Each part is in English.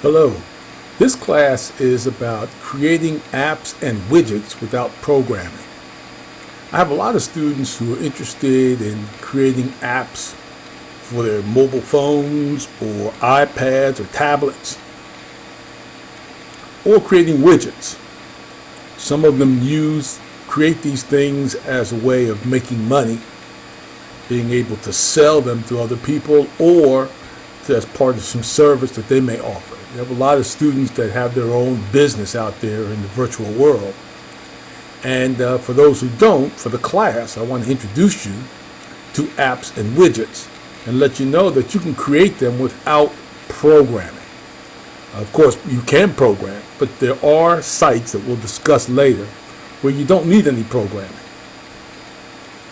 Hello. This class is about creating apps and widgets without programming. I have a lot of students who are interested in creating apps for their mobile phones or iPads or tablets, or creating widgets. Some of them create these things as a way of making money, being able to sell them to other people or as part of some service that they may offer. We have a lot of students that have their own business out there in the virtual world. And for those who don't, for the class, I want to introduce you to apps and widgets and let you know that you can create them without programming. Of course, you can program, but there are sites that we'll discuss later where you don't need any programming.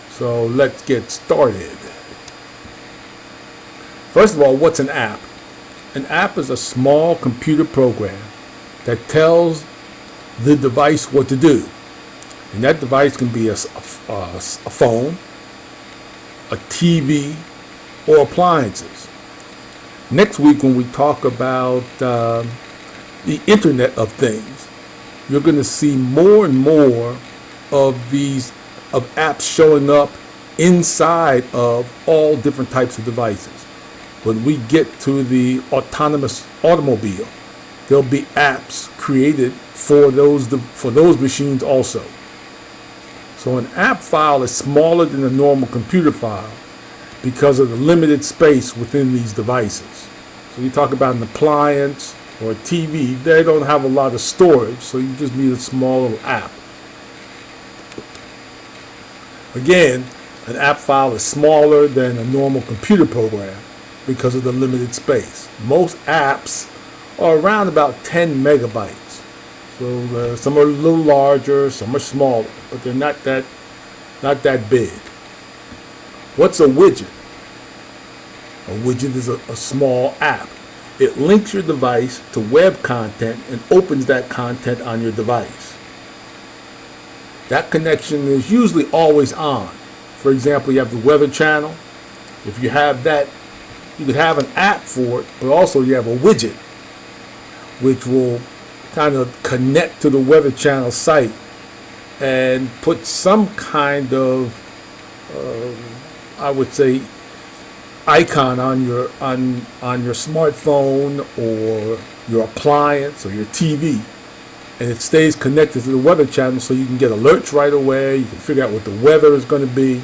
So let's get started. First of all, what's an app? An app is a small computer program that tells the device what to do. And that device can be a phone, a TV, or appliances. Next week, when we talk about the Internet of Things, you're going to see more and more of apps showing up inside of all different types of devices. When we get to the autonomous automobile, there'll be apps created for those machines also. So an app file is smaller than a normal computer file because of the limited space within these devices. So you talk about an appliance or a TV, they don't have a lot of storage, so you just need a small little app. Again, an app file is smaller than a normal computer program because of the limited space. Most apps are around about 10 megabytes. So some are a little larger, some are smaller, but they're not that big. What's a widget? A widget is a small app. It links your device to web content and opens that content on your device. That connection is usually always on. For example, you have the Weather Channel. If you have that, you could have an app for it, but also you have a widget which will kind of connect to the Weather Channel site and put some kind of, I would say, icon on your smartphone or your appliance or your TV, and it stays connected to the Weather Channel, so you can get alerts right away. You can figure out what the weather is going to be.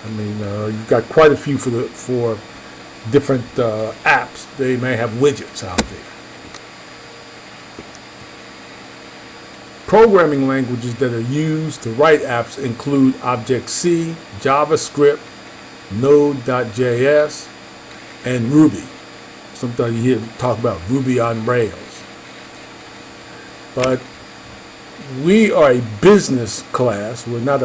I mean, you've got quite a few for different apps. They may have widgets out there. Programming languages that are used to write apps include Object-C, JavaScript, Node.js, and Ruby. Sometimes you hear talk about Ruby on Rails. But we are a business class. We're not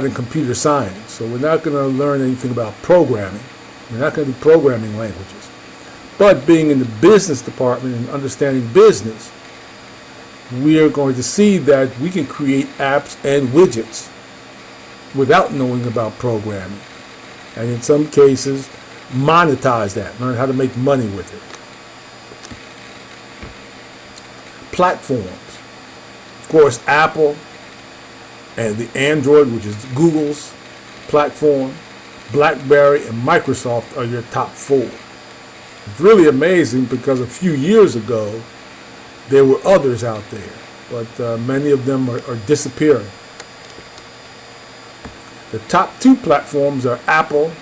in computer science, so we're not going to learn anything about programming. We're not going to do programming languages. But being in the business department and understanding business, we are going to see that we can create apps and widgets without knowing about programming. And in some cases, monetize that, learn how to make money with it. Platforms. Of course, Apple and the Android, which is Google's platform, Blackberry and Microsoft are your top four. It's really amazing because a few years ago, there were others out there, but many of them are disappearing. The top two platforms are Apple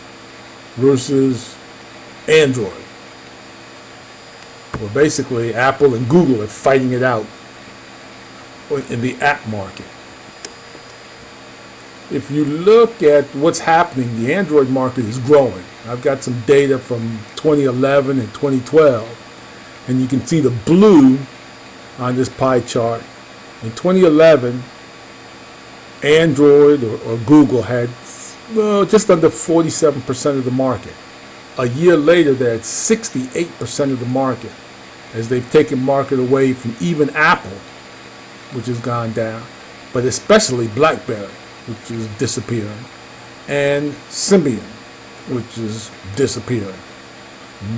versus Android. Well, basically, Apple and Google are fighting it out in the app market. If you look at what's happening, the Android market is growing. I've got some data from 2011 and 2012, and you can see the blue on this pie chart. In 2011, Android or Google had just under 47% of the market. A year later, they're at 68% of the market, as they've taken market away from even Apple, which has gone down, but especially Blackberry, which is disappearing, and Symbian, which is disappearing.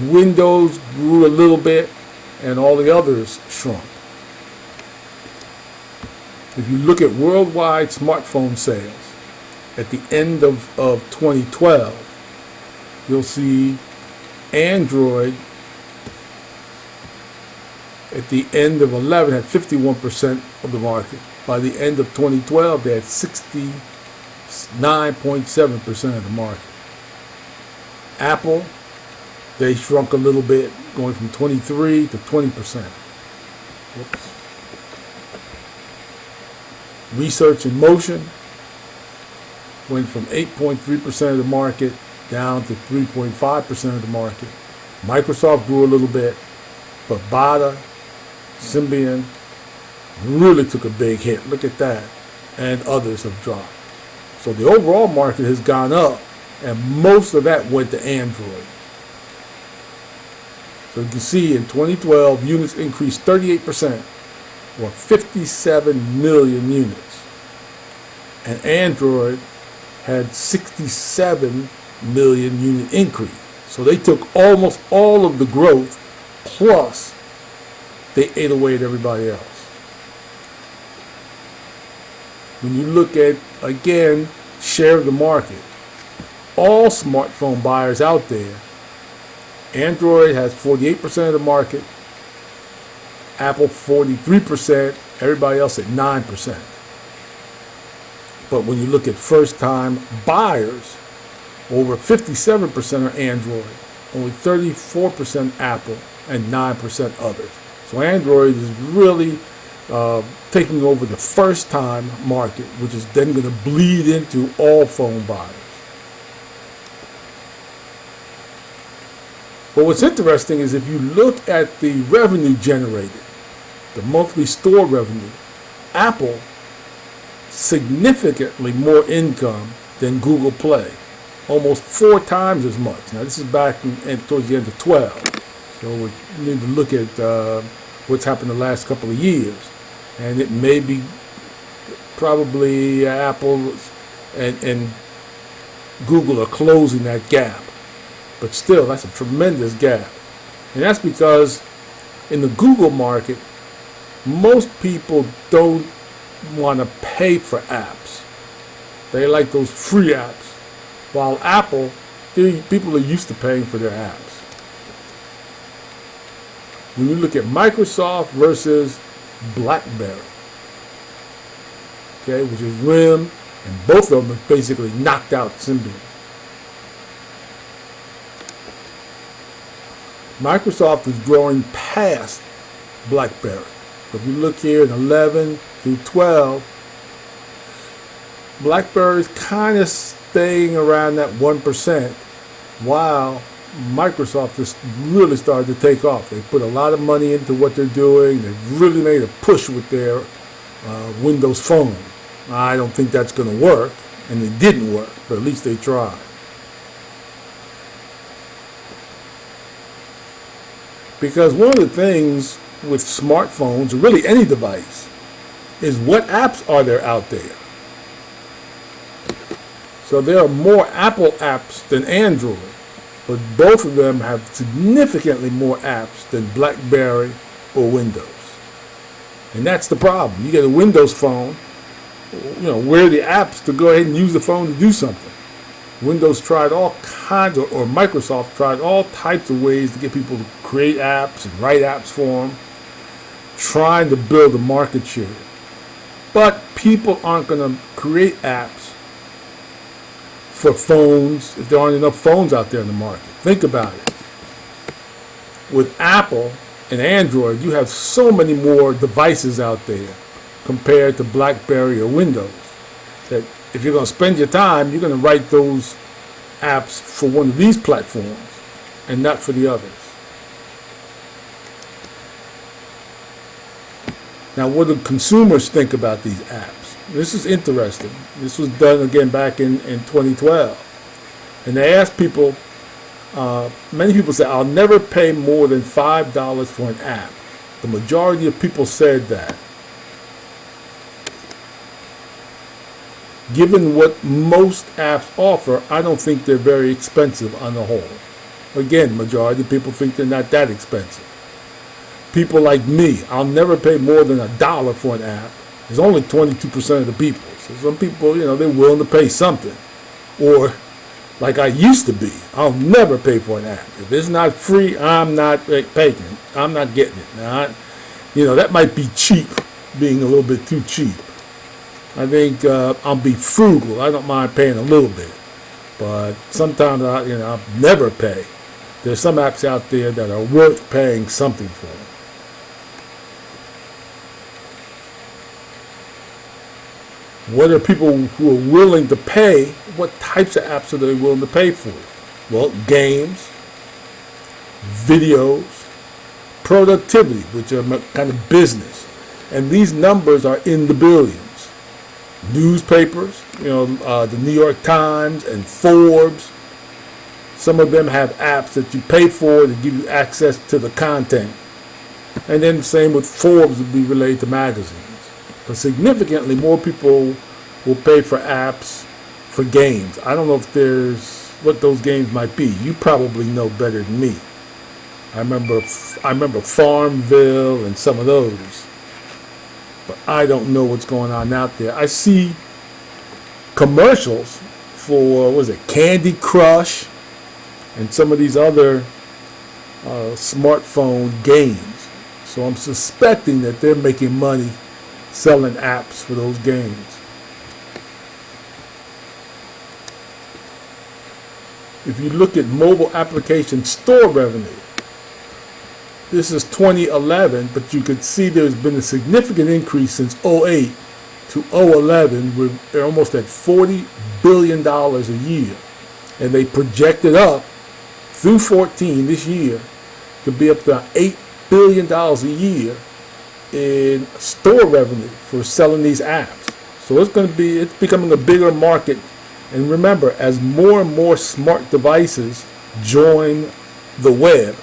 Windows grew a little bit, and all the others shrunk. If you look at worldwide smartphone sales at the end of 2012, you'll see Android at the end of 11 had 51% of the market. By the end of 2012, they had 69.7% of the market. Apple, they shrunk a little bit, going from 23 to 20%. Whoops. Research in Motion went from 8.3% of the market down to 3.5% of the market. Microsoft grew a little bit, but Bada, Symbian really took a big hit. Look at that. And others have dropped. So the overall market has gone up, and most of that went to Android. So you can see in 2012, units increased 38%, or 57 million units. And Android had 67 million unit increase. So they took almost all of the growth, plus they ate away at everybody else. When you look at, again, share of the market, all smartphone buyers out there, Android has 48% of the market, Apple 43%, everybody else at 9%. But when you look at first-time buyers, over 57% are Android, only 34% Apple, and 9% others. So Android is really taking over the first-time market, which is then going to bleed into all phone buyers. But what's interesting is if you look at the revenue generated, the monthly store revenue, Apple significantly more income than Google Play, almost 4 times as much. Now this is back towards the end of 12, so we need to look at what's happened the last couple of years, and it may be probably Apple and Google are closing that gap, but still that's a tremendous gap, and that's because in the Google market, most people don't want to pay for apps. They like those free apps. While Apple, people are used to paying for their apps. When you look at Microsoft versus Blackberry, okay, which is RIM, and both of them have basically knocked out Symbian. Microsoft is growing past Blackberry. So if you look here in 11 through 12, BlackBerry's kind of staying around that 1%, while Microsoft is really started to take off. They put a lot of money into what they're doing. They've really made a push with their Windows Phone. I don't think that's going to work, and it didn't work, but at least they tried. Because one of the things with smartphones, or really any device, is what apps are there out there. So there are more Apple apps than Android, but both of them have significantly more apps than BlackBerry or Windows. And that's the problem. You get a Windows phone, where are the apps to go ahead and use the phone to do something? Windows tried all kinds of, or Microsoft tried all types of ways to get people to create apps and write apps for them, trying to build a market share. But people aren't going to create apps for phones if there aren't enough phones out there in the market. Think about it. With Apple and Android, you have so many more devices out there compared to BlackBerry or Windows that if you're going to spend your time, you're going to write those apps for one of these platforms and not for the others. Now, what do consumers think about these apps? This is interesting. This was done again back in 2012. And they asked people, many people said, I'll never pay more than $5 for an app. The majority of people said that. Given what most apps offer, I don't think they're very expensive on the whole. Again, majority of people think they're not that expensive. people like me, I'll never pay more than $1 for an app. It's only 22% of the people. So some people, they're willing to pay something. Or like I used to be, I'll never pay for an app. If it's not free, I'm not paying. I'm not getting it. Now, that might be cheap, being a little bit too cheap. I think I'll be frugal. I don't mind paying a little bit. But sometimes, I'll never pay. There's some apps out there that are worth paying something for. What are people who are willing to pay? What types of apps are they willing to pay for? Well, games, videos, productivity, which are kind of business. And these numbers are in the billions. Newspapers, the New York Times and Forbes. Some of them have apps that you pay for to give you access to the content. And then same with Forbes would be related to magazines. But significantly more people will pay for apps for games. I don't know if what those games might be. You probably know better than me. I remember Farmville and some of those. But I don't know what's going on out there. I see commercials for, Candy Crush and some of these other smartphone games. So I'm suspecting that they're making money selling apps for those games. If you look at mobile application store revenue, this is 2011, but you could see there's been a significant increase since 2008 to 2011. We're almost at $40 billion a year. And they projected up through 2014 this year to be up to $8 billion a year in store revenue for selling these apps. So it's becoming a bigger market. And remember, as more and more smart devices join the web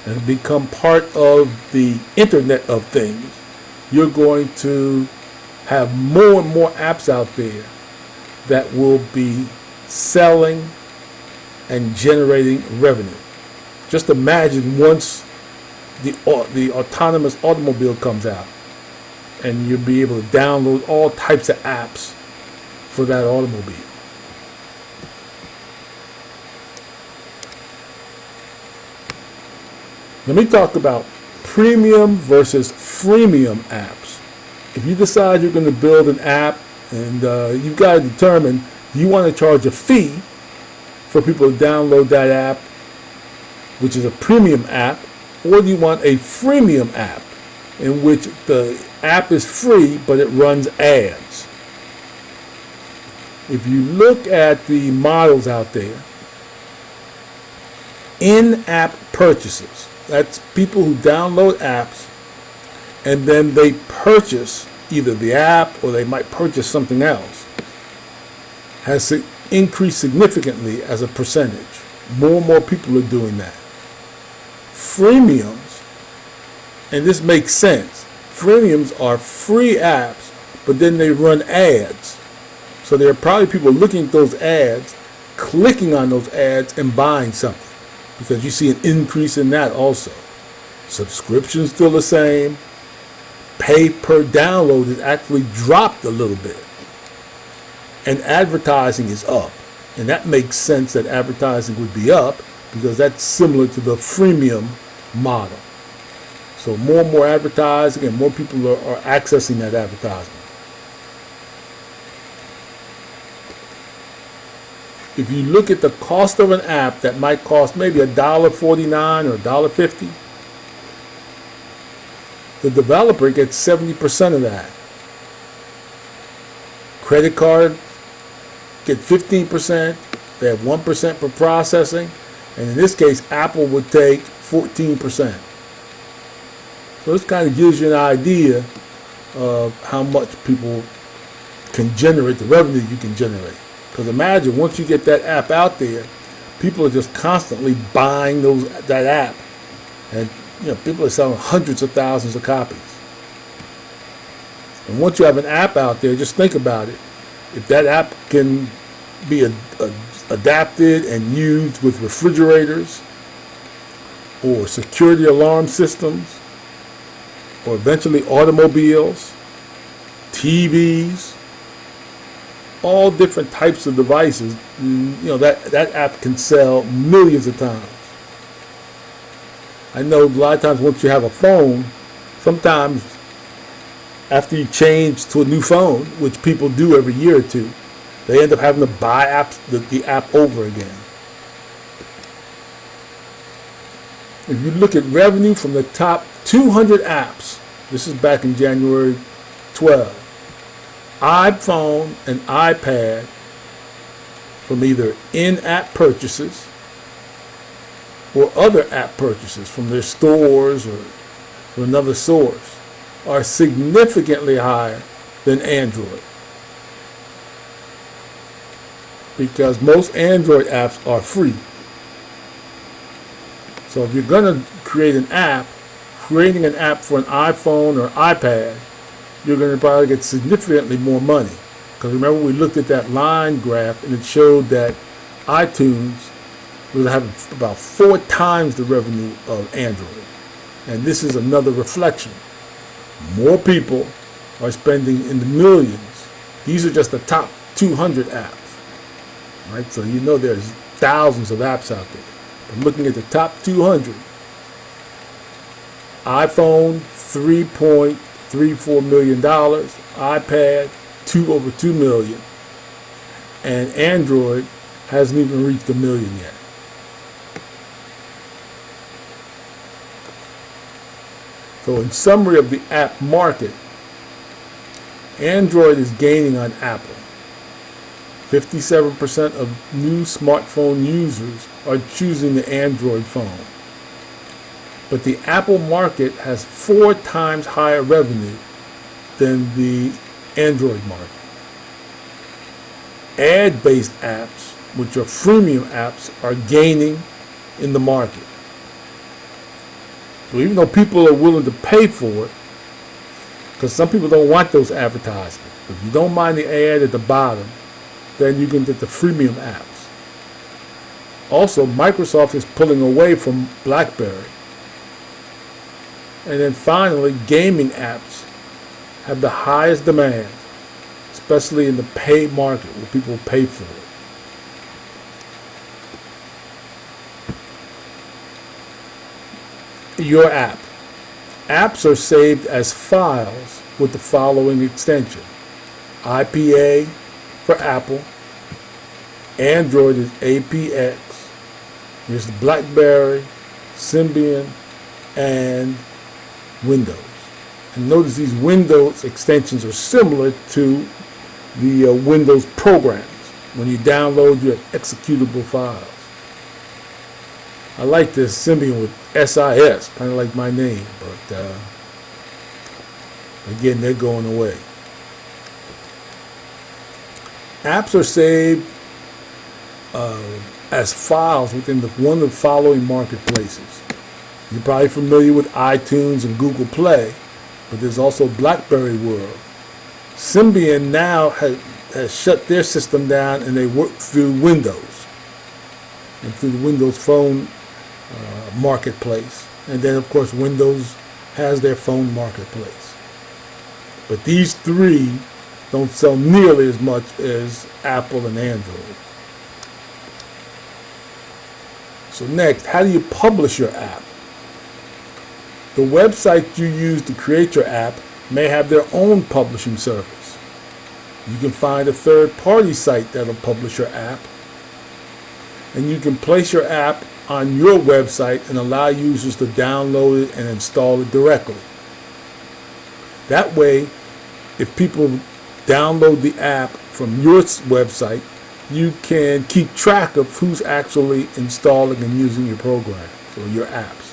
and become part of the Internet of Things, you're going to have more and more apps out there that will be selling and generating revenue. Just imagine once the autonomous automobile comes out and you'll be able to download all types of apps for that automobile. Let me talk about premium versus freemium apps. If you decide you're going to build an app and you've got to determine, do you want to charge a fee for people to download that app, which is a premium app, or do you want a freemium app in which the app is free but it runs ads? If you look at the models out there, in-app purchases, that's people who download apps and then they purchase either the app or they might purchase something else, has increased significantly as a percentage. More and more people are doing that. Freemiums, and this makes sense, freemiums are free apps, but then they run ads. So there are probably people looking at those ads, clicking on those ads and buying something, because you see an increase in that also. Subscription's still the same. Pay per download has actually dropped a little bit. And advertising is up. And that makes sense that advertising would be up because that's similar to the freemium model. So more and more advertising and more people are accessing that advertisement. If you look at the cost of an app that might cost maybe $1.49 or $1.50, the developer gets 70% of that. Credit card get 15%. They have 1% for processing. And in this case, Apple would take 14%. So this kind of gives you an idea of how much people can generate, the revenue you can generate. Because imagine, once you get that app out there, people are just constantly buying that app. And people are selling hundreds of thousands of copies. And once you have an app out there, just think about it. If that app can be adapted and used with refrigerators or security alarm systems or eventually automobiles, TVs, all different types of devices. That app can sell millions of times. I know a lot of times once you have a phone, sometimes after you change to a new phone, which people do every year or two, they end up having to buy the app over again. If you look at revenue from the top 200 apps, this is back in January 12, iPhone and iPad from either in-app purchases or other app purchases from their stores or from another source are significantly higher than Android. Because most Android apps are free. So if you're going to create an app, creating an app for an iPhone or iPad, you're going to probably get significantly more money. Because remember, we looked at that line graph and it showed that iTunes will have about 4 times the revenue of Android. And this is another reflection. More people are spending in the millions. These are just the top 200 apps. Right? So there's thousands of apps out there. But looking at the top 200, iPhone, $3.34 million, iPad, over $2 million, and Android hasn't even reached $1 million yet. So in summary of the app market, Android is gaining on Apple. 57% of new smartphone users are choosing the Android phone. But the Apple market has 4 times higher revenue than the Android market. Ad-based apps, which are freemium apps, are gaining in the market. So even though people are willing to pay for it, because some people don't want those advertisements, if you don't mind the ad at the bottom, then you can get the freemium apps. Also, Microsoft is pulling away from Blackberry. And then finally, gaming apps have the highest demand, especially in the paid market where people pay for it. Your app. Apps are saved as files with the following extension. IPA for Apple. Android is APX. There's the Blackberry, Symbian, and Windows. And notice these Windows extensions are similar to the Windows programs when you download your executable files. I like this Symbian with SIS, kind of like my name, but again, they're going away. Apps are saved as files within one of the following marketplaces. You're probably familiar with iTunes and Google Play, but there's also Blackberry World. Symbian now has shut their system down and they work through Windows and through the Windows Phone marketplace. And then, of course, Windows has their phone marketplace. But these three don't sell nearly as much as Apple and Android. So next, how do you publish your app? The website you use to create your app may have their own publishing service. You can find a third-party site that'll publish your app. And you can place your app on your website and allow users to download it and install it directly. That way, if people download the app from your website, you can keep track of who's actually installing and using your programs or your apps.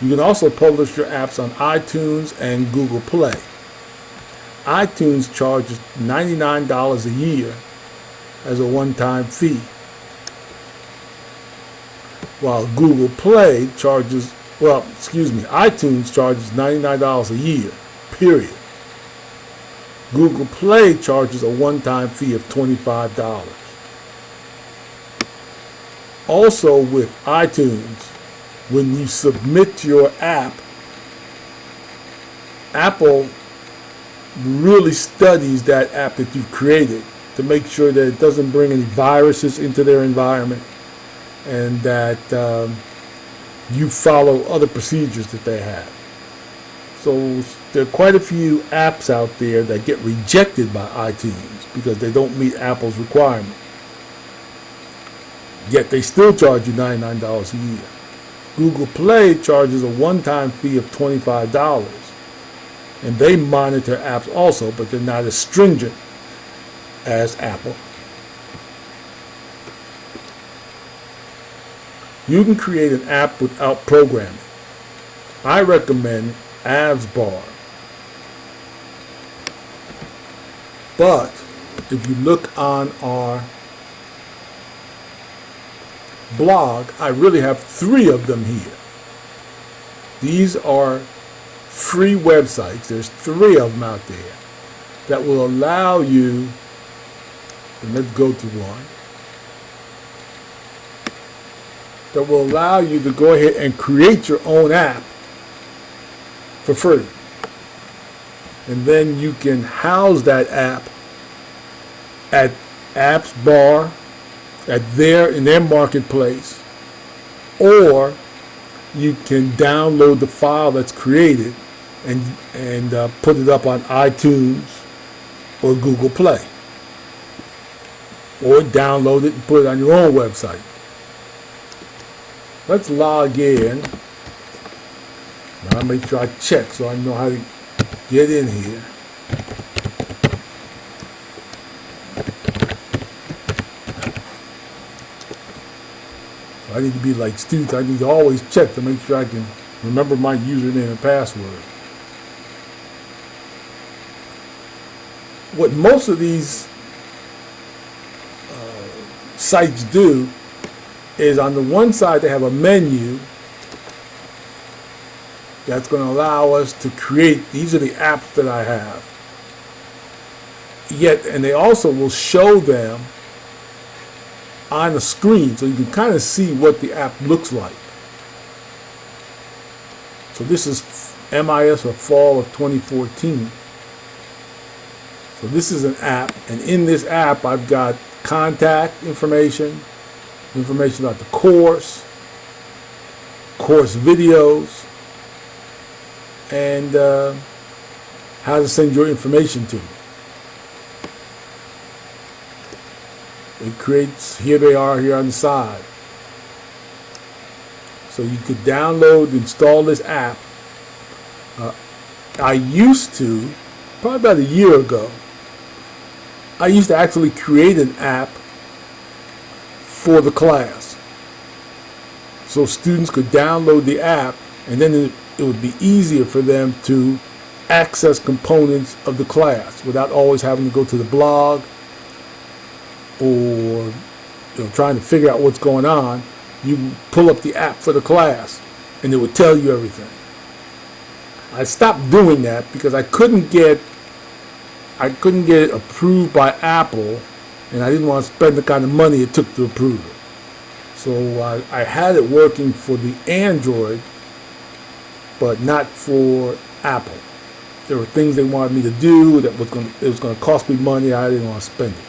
You can also publish your apps on iTunes and Google Play. iTunes charges $99 a year as a one-time fee, while Google Play charges, iTunes charges $99 a year, period. Google Play charges a one-time fee of $25. Also with iTunes, when you submit your app, Apple really studies that app that you've created to make sure that it doesn't bring any viruses into their environment, and that you follow other procedures that they have. So there are quite a few apps out there that get rejected by iTunes because they don't meet Apple's requirement. Yet they still charge you $99 a year. Google Play charges a one-time fee of $25. And they monitor apps also, but they're not as stringent as Apple. You can create an app without programming. I recommend AppsBar. But if you look on our blog, I really have 3 of them here. These are free websites. There's 3 of them out there that will allow you, and let's go to one, that will allow you to go ahead and create your own app for free. And then you can house that app at AppsBar, in their marketplace, or you can download the file that's created and put it up on iTunes or Google Play, or download it and put it on your own website. Let's log in. Now I'll make sure I check so I know how to get in here. I need to be like students. I need to always check to make sure I can remember my username and password. What most of these sites do is, on the one side they have a menu that's going to allow us to create, these are the apps that I have. And they also will show them on the screen so you can kind of see what the app looks like. So this is MIS for fall of 2014. So this is an app, and in this app I've got contact information about the course videos, and how to send your information to me. It creates, here they are here on the side. So you could download, install this app. I used to, probably about a year ago, I used to actually create an app for the class. So students could download the app, and then it would be easier for them to access components of the class without always having to go to the blog or trying to figure out what's going on. You pull up the app for the class and it would tell you everything. I stopped doing that because I couldn't get it approved by Apple, and I didn't want to spend the kind of money it took to approve it. So I had it working for the Android, but not for Apple. There were things they wanted me to do that it was going to cost me money. I didn't want to spend it.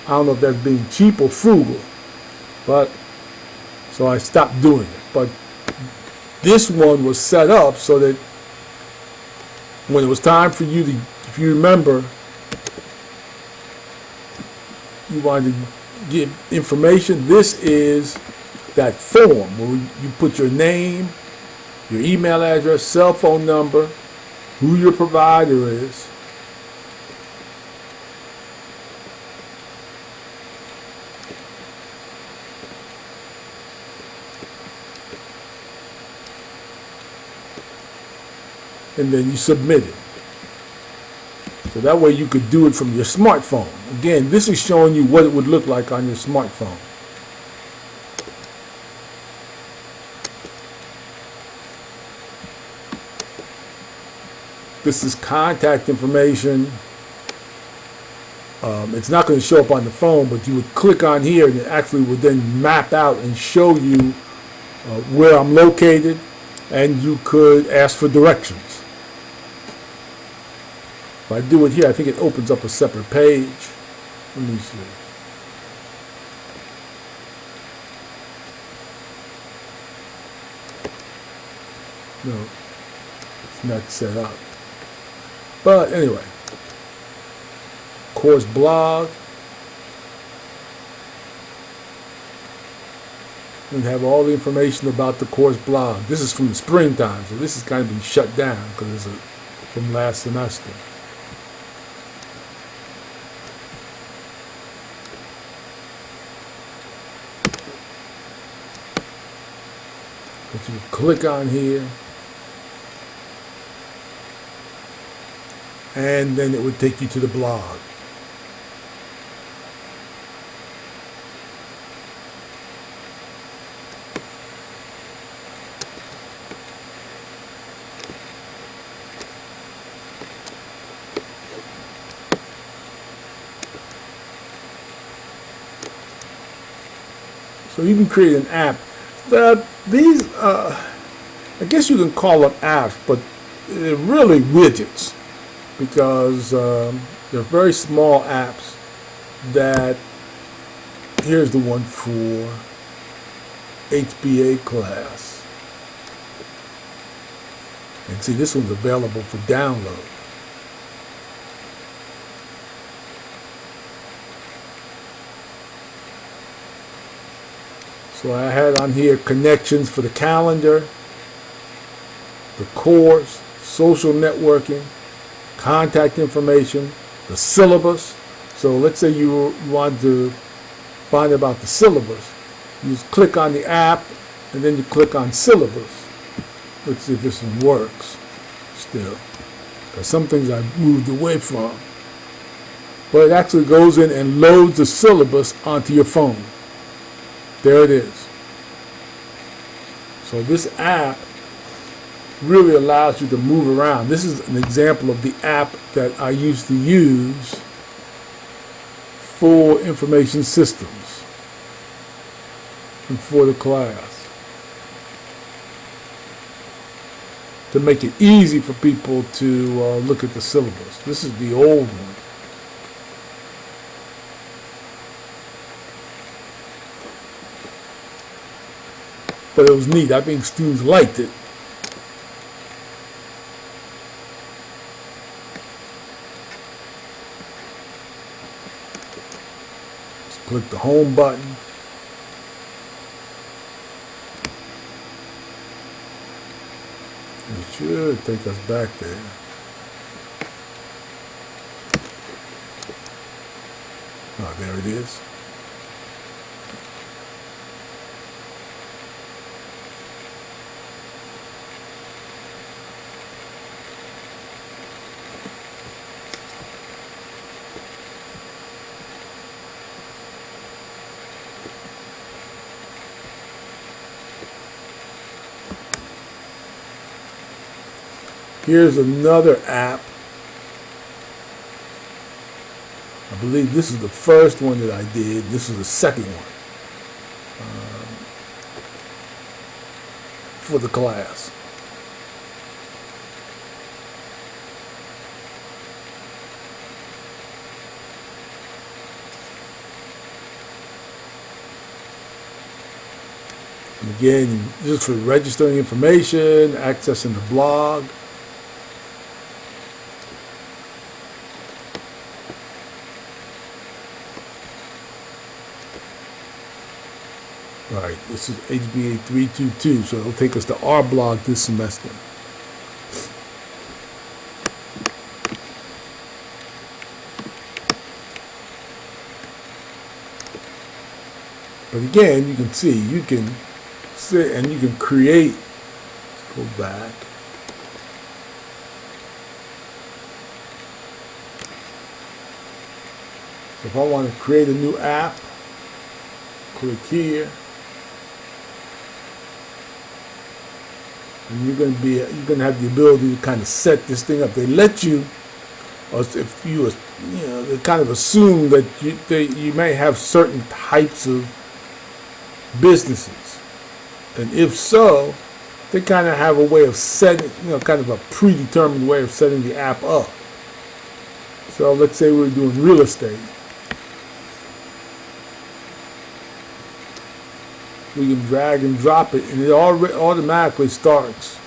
I don't know if that's being cheap or frugal, but so I stopped doing it. But this one was set up so that when it was time for you to, if you remember, you wanted to give information, this is that form where you put your name, your email address, cell phone number, who your provider is, and then you submit it. So that way you could do it from your smartphone. Again, this is showing you what it would look like on your smartphone. This is contact information. It's not going to show up on the phone, but you would click on here and it actually would then map out and show you where I'm located, and you could ask for directions. If I do it here, I think it opens up a separate page. Let me see. No, it's not set up. But anyway, course blog. We have all the information about the course blog. This is from the springtime, so this has kind of been shut down because it's from last semester. But you click on here, and then it would take you to the blog. So you can create an app. These, I guess you can call them apps, but they're really widgets, because they're very small apps that, here's the one for HBA class. And see, this one's available for download. So I had on here connections for the calendar, the course, social networking, contact information, the syllabus. So let's say you want to find about the syllabus. You just click on the app and then you click on syllabus. Let's see if this one works still. Because some things I've moved away from. But it actually goes in and loads the syllabus onto your phone. There it is. So this app really allows you to move around. This is an example of the app that I used to use for information systems and for the class, to make it easy for people to look at the syllabus. This is the old one. But it was neat. I think students liked it. Just click the home button. It should take us back there. Oh, there it is. Here's another app. I believe this is the first one that I did. This is the second one for the class. And again, just for registering information, accessing the blog. Right, this is HBA 322, so it'll take us to our blog this semester. But again, you can see, you can sit and you can create. Let's go back. So if I want to create a new app, click here. And you're going to have the ability to kind of set this thing up. They let you, or if you they kind of assume that you may have certain types of businesses, and if so, they kind of have a way of setting, kind of a predetermined way of setting the app up. So let's say we're doing real estate. We can drag and drop it, and it automatically starts.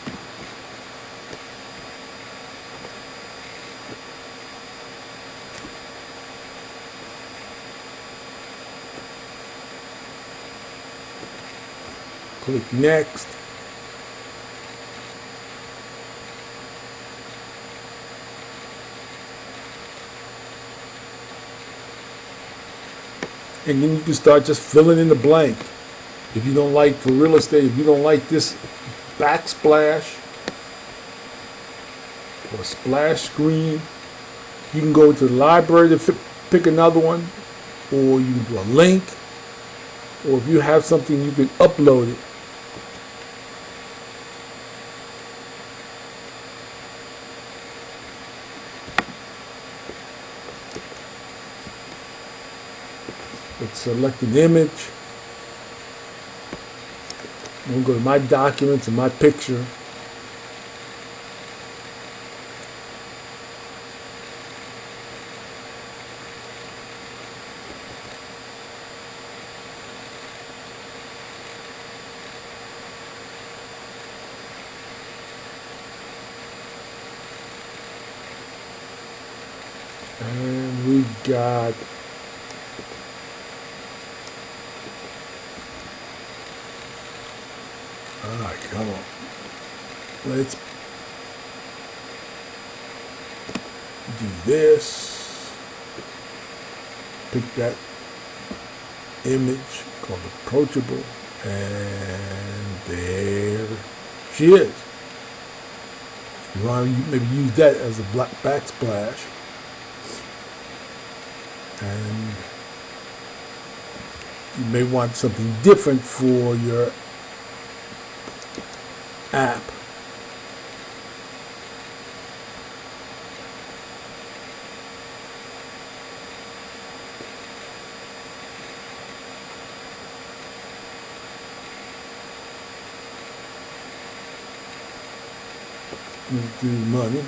Click next. And then you can start just filling in the blank. If you don't like, for real estate, if you don't like this backsplash or splash screen, you can go to the library to pick another one, or you can do a link, or if you have something, you can upload it. Let's select an image. We'll go to my documents and my picture. And we've got alright, come on. Let's do this. Pick that image called approachable, and there she is. You want to maybe use that as a black backsplash. And you may want something different for your app. Let's do money.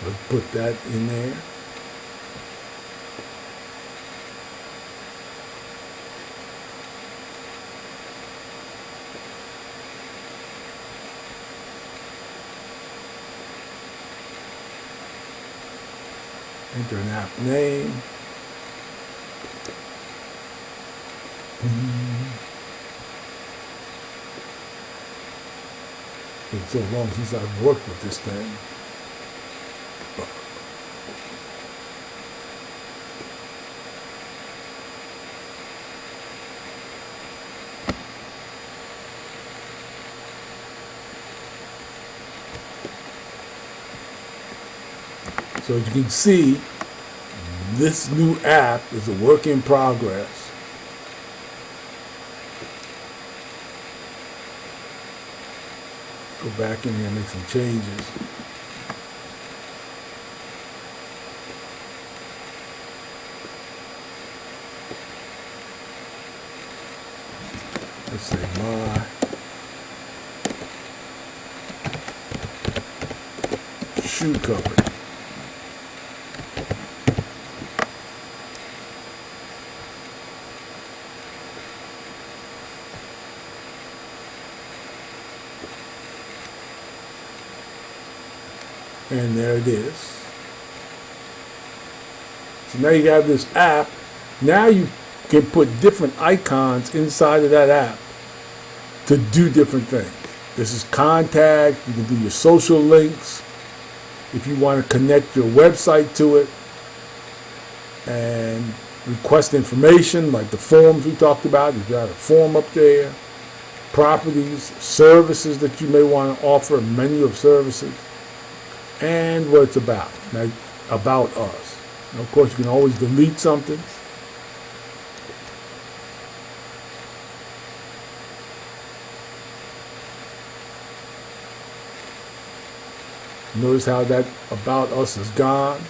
Let's put that in there. Enter an app name. It's been so long since I've worked with this thing. So as you can see, this new app is a work in progress. Go back in here and make some changes. Let's say my shoe company. And there it is. So now you have this app. Now you can put different icons inside of that app to do different things. This is contact. You can do your social links. If you want to connect your website to it and request information like the forms we talked about. You've got a form up there. Properties, services that you may want to offer, a menu of services. And what it's about, like about us. And of course, you can always delete something. Notice how that about us is gone.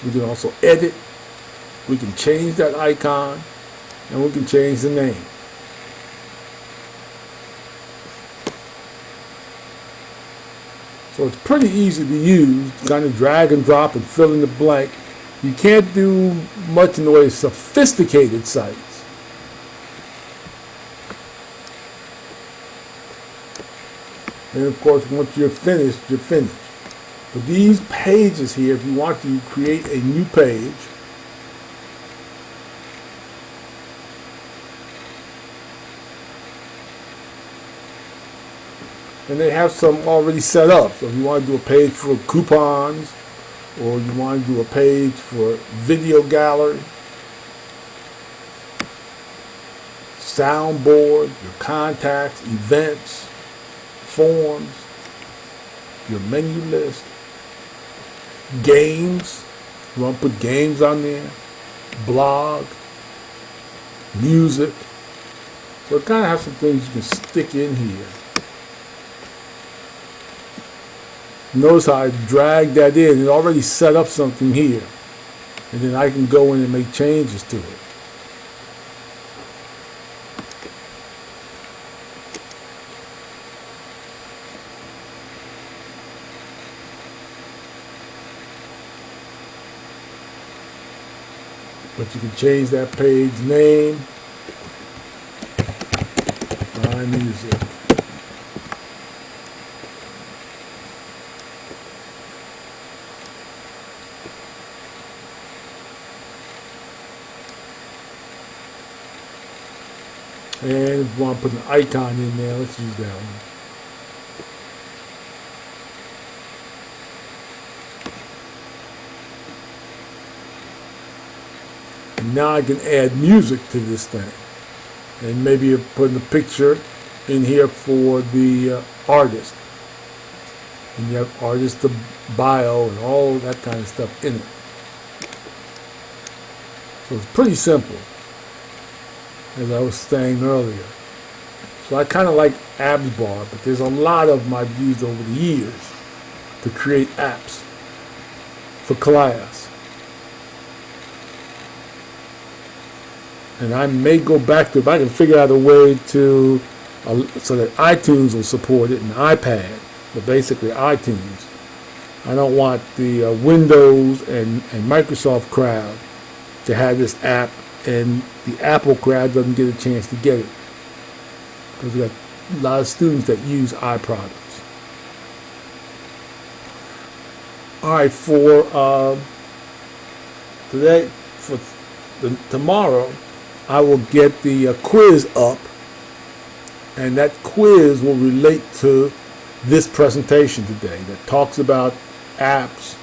We can also edit. We can change that icon, and we can change the name. So it's pretty easy to use, kind of drag and drop and fill in the blank. You can't do much in the way of sophisticated sites. And of course, once you're finished, you're finished. But these pages here, if you want to create a new page, and they have some already set up. So if you want to do a page for coupons, or you want to do a page for video gallery, soundboard, your contacts, events, forms, your menu list, games, you want to put games on there, blog, music. So it kind of has some things you can stick in here. Notice how I dragged that in. It already set up something here. And then I can go in and make changes to it. But you can change that page name. My music. And if you want to put an icon in there, let's use that one. And now I can add music to this thing. And maybe putting a picture in here for the artist. And you have artist the bio and all that kind of stuff in it. So it's pretty simple, as I was saying earlier. So I kind of like Apps Bar, but there's a lot of them I've used over the years to create apps for class. And I may go back to, if I can figure out a way to, so that iTunes will support it and iPad, but basically iTunes. I don't want the Windows and Microsoft crowd to have this app, and the Apple crowd doesn't get a chance to get it, because we got a lot of students that use iProducts. All right, for today, for tomorrow, I will get the quiz up, and that quiz will relate to this presentation today that talks about apps,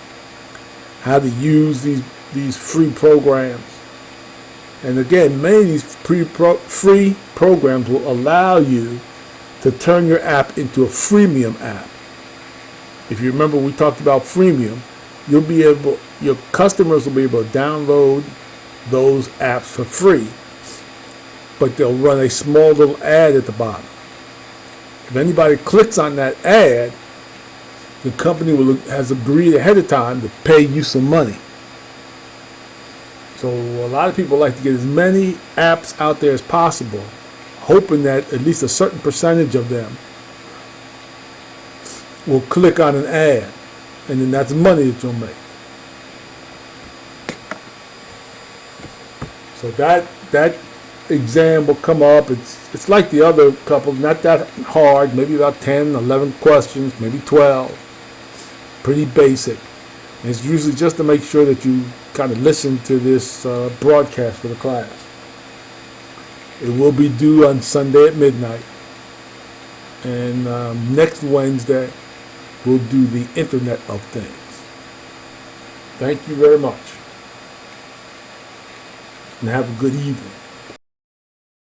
how to use these free programs. And again, many of these free programs will allow you to turn your app into a freemium app. If you remember, we talked about freemium. You'll be able, your customers will be able to download those apps for free, but they'll run a small little ad at the bottom. If anybody clicks on that ad, the company has agreed ahead of time to pay you some money. So a lot of people like to get as many apps out there as possible, hoping that at least a certain percentage of them will click on an ad, and then that's money that you'll make. So that exam will come up. It's like the other couple, not that hard, maybe about 10, 11 questions, maybe 12. Pretty basic. And it's usually just to make sure that you kind of listen to this broadcast for the class. It will be due on Sunday at midnight. And next Wednesday, we'll do the Internet of Things. Thank you very much. And have a good evening.